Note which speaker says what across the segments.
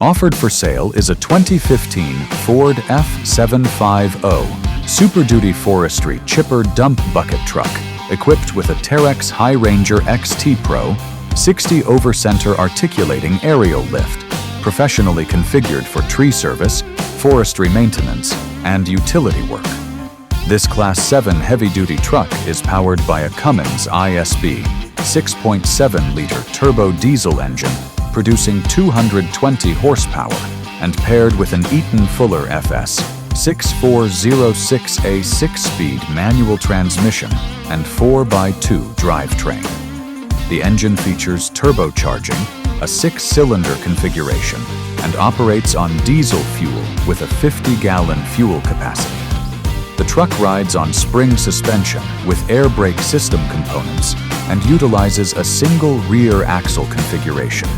Speaker 1: Offered for sale is a 2015 Ford F-750 Super Duty Forestry Chipper Dump Bucket Truck, equipped with a Terex Hi-Ranger XT Pro 60 over-center articulating aerial lift, professionally configured for tree service, forestry maintenance, and utility work. This Class 7 heavy-duty truck is powered by a Cummins ISB 6.7-liter turbo diesel engine, producing 220 horsepower, and paired with an Eaton-Fuller FS-6406A 6-speed manual transmission and 4x2 drivetrain. The engine features turbocharging, a 6-cylinder configuration, and operates on diesel fuel with a 50-gallon fuel capacity. The truck rides on spring suspension with air brake system components and utilizes a single rear axle configuration.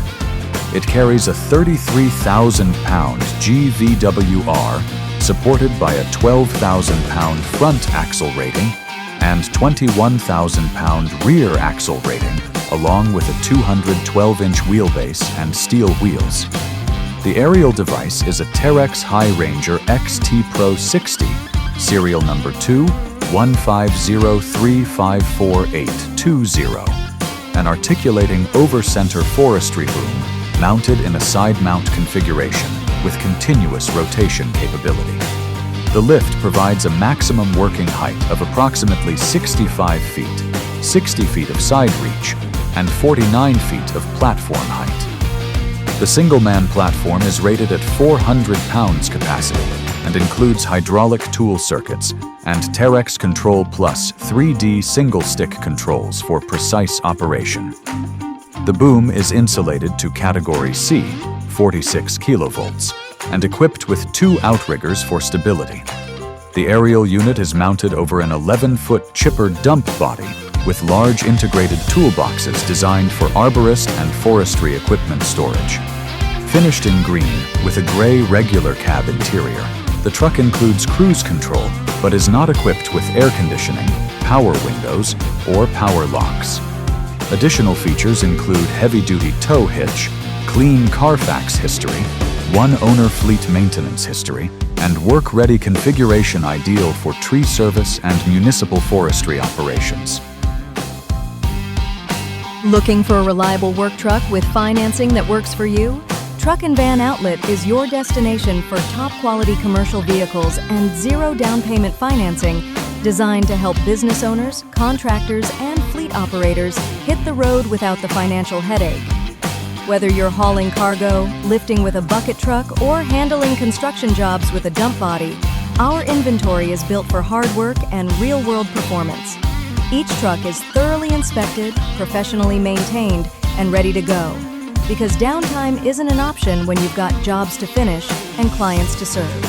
Speaker 1: It carries a 33,000-pound GVWR supported by a 12,000-pound front axle rating and 21,000-pound rear axle rating, along with a 212-inch wheelbase and steel wheels. The aerial device is a Terex Hi-Ranger XT Pro 60, serial number 215035480, an articulating over-center forestry boom mounted in a side-mount configuration with continuous rotation capability. The lift provides a maximum working height of approximately 65 feet, 60 feet of side reach, and 49 feet of platform height. The single-man platform is rated at 400 pounds capacity and includes hydraulic tool circuits and Terex Control Plus 3D single-stick controls for precise operation. The boom is insulated to Category C, 46 kilovolts, and equipped with 2 outriggers for stability. The aerial unit is mounted over an 11-foot chipper dump body with large integrated toolboxes designed for arborist and forestry equipment storage. Finished in green with a gray regular cab interior, the truck includes cruise control but is not equipped with air conditioning, power windows, or power locks. Additional features include heavy-duty tow hitch, clean Carfax history, 1-owner fleet maintenance history, and work-ready configuration ideal for tree service and municipal forestry operations.
Speaker 2: Looking for a reliable work truck with financing that works for you? Truck and Van Outlet is your destination for top-quality commercial vehicles and zero down payment financing designed to help business owners, contractors, and fleet operators hit the road without the financial headache. Whether you're hauling cargo, lifting with a bucket truck, or handling construction jobs with a dump body, our inventory is built for hard work and real-world performance. Each truck is thoroughly inspected, professionally maintained, and ready to go. Because downtime isn't an option when you've got jobs to finish and clients to serve.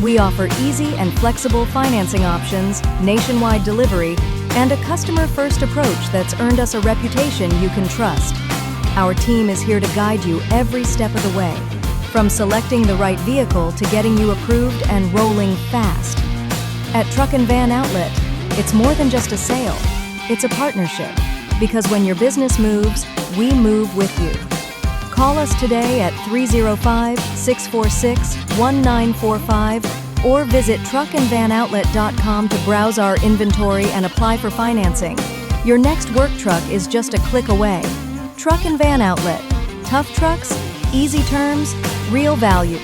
Speaker 2: We offer easy and flexible financing options, nationwide delivery, and a customer-first approach that's earned us a reputation you can trust. Our team is here to guide you every step of the way, from selecting the right vehicle to getting you approved and rolling fast. At Truck and Van Outlet, it's more than just a sale, it's a partnership, because when your business moves, we move with you. Call us today at 305-646-1945 or visit truckandvanoutlet.com to browse our inventory and apply for financing. Your next work truck is just a click away. Truck and Van Outlet. Tough trucks, easy terms, real value.